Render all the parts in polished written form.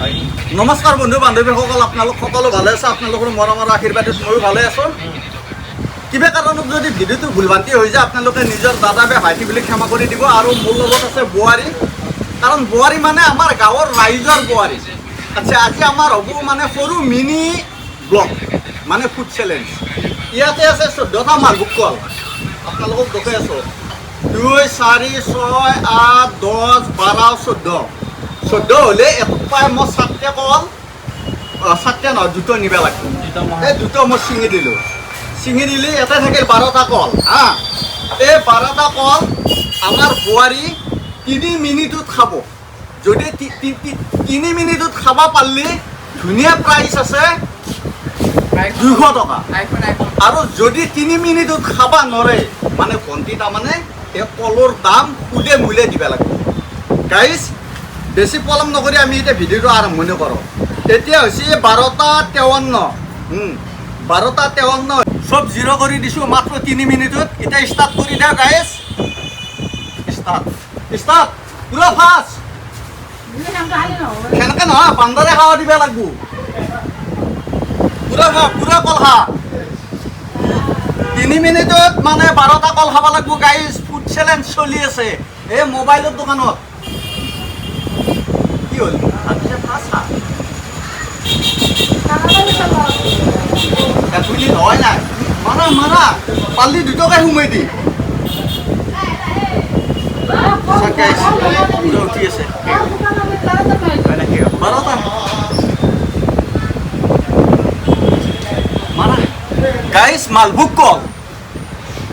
নমস্কাৰ বন্ধু বান্ধৱীসকল, আপোনালোক সকলো ভালে আছে? আপোনালোকৰ মৰমৰ আশীৰ্বাদত ময়ো ভালে আছোঁ। কিবা কাৰণত যদি ভিডিঅ'টো ভুলভ্ৰান্তি হৈ যায়, আপোনালোকে নিজৰ দাদা বা ভাইটি বুলি ক্ষমা কৰি দিব। আৰু মোৰ লগত আছে বোৱাৰী, কাৰণ বোৱাৰী মানে আমাৰ গাঁৱৰ ৰাইজৰ বোৱাৰী। আচ্ছা, আজি আমাৰ হ'ব মানে সৰু মিনি ব্লগ, মানে ফুড চেলেঞ্জ। ইয়াতে আছে 14টা মালভোগ কল, আপোনালোকক দেখাই আছোঁ। 2, 4, 6, 8, 10, 12, 14 হ'লে এটুপাই মই 7টা কল, 7টা নহয়, 2টা নিব লাগিব। এই 2টা মই ছিঙি দিলোঁ। ছিঙি দিলে ইয়াতে থাকিল 12টা কল। হা, এই 12টা কল আমাৰ বোৱাৰী 3 মিনিটত খাব। যদি 3 মিনিটত খাব পাৰিলে ধুনীয়া প্ৰাইচ আছে 200 টকা। আৰু যদি 3 মিনিটত খাব নোৱাৰে, মানে ভণ্টি তাৰমানে এই কলৰ দাম সুদে মূলে দিব লাগিব। গাইজ, বেছি পলম নকৰি আমি এতিয়া ভিডিঅ'টো আৰম্ভণি কৰোঁ। এতিয়া হৈছে 12:53। 12:53 চব জিৰ' কৰি দিছোঁ মাত্ৰ 3 মিনিটত। এতিয়া ষ্টাৰ্ট কৰি দিয়া গাইজ। ষ্টাৰ্ট পুৰা ফাষ্ট। সেনেকৈ নহয়, বান্দৰে খাব দিব লাগিব। পুৰা কল খা। 3 মিনিটত মানে 12টা কল খাব লাগিব গাইজ। ফুড চেলেঞ্জ চলি আছে এই মোবাইলৰ দোকানত। কি হ'ল? এপুলি হয় নাই, মাৰা পাল্লি 2 টকাই সোমাই দি। উঠি আছে 12টা মাৰা গাইজ। মালভোগ কল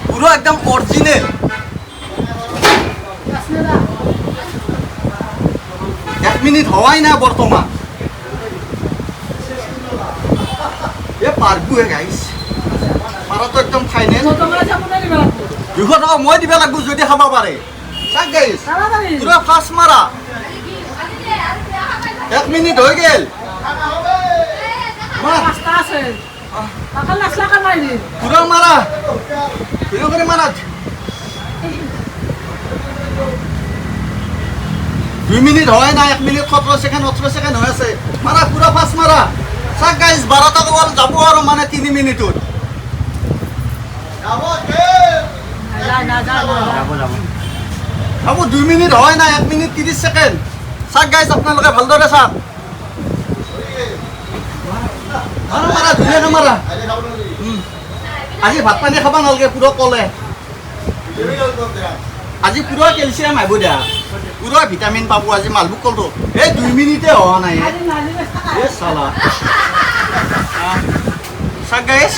পুরো একদম অরিজিনাল। 1 মিনিট হওয়াই না বর্তমান। এ পারবো গাইজ, পারা তো একদম ফাইনেল। 200 টকা মই দিব লাগব যদি খাব পাৰে। চাক গাইজ, পুরা ফাস্ট মারা। 1 মিনিট হৈ গেল। পুরা মারা, করে মারা। 2 মিনিট হয় না, 1 মিনিট 17 সেকেন্ড 18 সেকেন্ড হৈ আছে। মারা পুরা ফাস্ট মারা। চাক গাইজ, 12টা কল যাব আৰু মানে 3 মিনিটত। যাব 2 মিনিট হয় না, 1 মিনিট 30 সেকেন্ড। চাক গাইজ, আপোনালোকে ভালদৰে চাওক। মাৰা ধুনীয়াকৈ মাৰা। আজি ভাত পানী খাব নালাগে, পুরো কলে। আজি পুরো কেলছিয়াম আহিব দিয়া, পুরো ভিটামিন পাব আজি মালভোগ কলটো। এই 2 মিনিটে হোৱা নাই। চালা চাক গাইজ,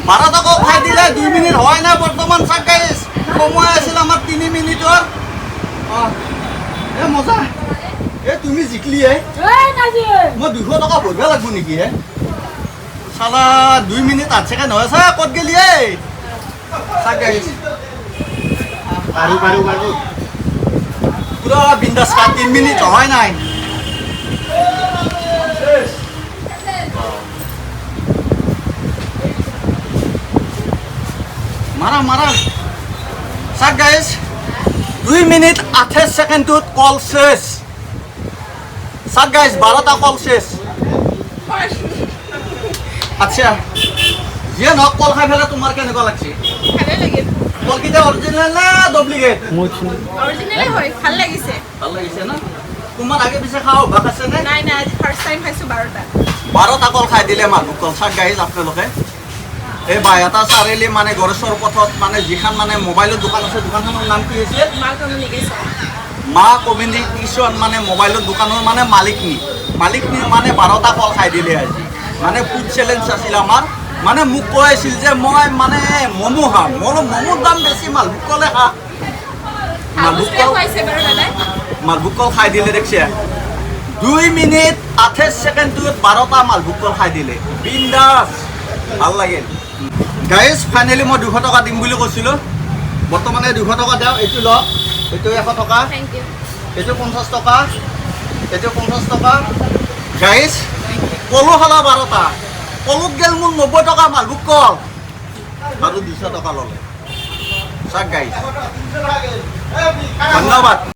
12টা কল খাই দিলে 2 মিনিট হয় না বৰ্তমান। চাক গাইজ, সময় আছিল আমাৰ 3 মিনিটৰ। মজা। তুমি জিকলি মই 200 টকা ভৰিব লাগিব নেকি? চালা 2 মিনিট 8 সেকেন্ড হৈ আছে। ক'ত গেলি? চাক গাইজ, পুরা বিন্দাস খা। 3 মিনিট হয় নাই। মারা চাক গাইজ, 2 মিনিট 28 সেকেন্ডত কল শেষ। চাক গাইজ, 12টা কল শেষ। আচ্ছা, যিয়ে নহওক, কল খাই পেলাই তোমাৰ কেনেকুৱা লাগছে? কলকেইটা অৰিজিনেল না ডুপ্লিকেট? অৰিজিনেল হয়, ভাল লাগিছে। ভাল লাগিছে না? তোমাৰ আগে পিছে খাওঁ অভ্যাস আছে নে? নাই নাই, আজি ফাৰ্ষ্ট টাইম খাইছো 12টা। 12টা কল খাই দিলে মালভোগ কল। চাক গাইজ, আপোনালোকে এই বাইহাটা চাৰিআলি মানে গড়েশ্বৰ পথত মানে যিখন মানে মোবাইলৰ দোকান আছে, দোকানখনৰ নাম কি হৈছে? মা কমিউনিকেশ্যন মানে মোবাইলৰ দোকানৰ মানে মালিকনী মানে 12টা কল খাই দিলে আজি। মানে ফুড চেলেঞ্জ আছিল আমাৰ। মানে মোক কৈ আছিল যে মই মানে ম'ম' খাম। মোৰ ম'ম'ৰ দাম বেছি, মালভোগ কলে খা। মালভোগ কল খাই দিলে দেখছে। 2 মিনিট 28 সেকেন্ডত 12টা মালভোগ কল খাই দিলে। বিন্দাছ, ভাল লাগিল গাইজ। ফাইনেলি মই 200 টকা দিম বুলি কৈছিলোঁ। বৰ্তমানে 200 টকা দিওঁ। এইটো লওক, এইটো 100 টকা, এইটো 50 টকা, এইটো 50 টকা। গাইজ, কলো খালা 12টা। কলত গেল মোৰ 90 টকা মালভোগ কল আৰু 200 টকা ল'লে। চাক গাইজ, ধন্যবাদ।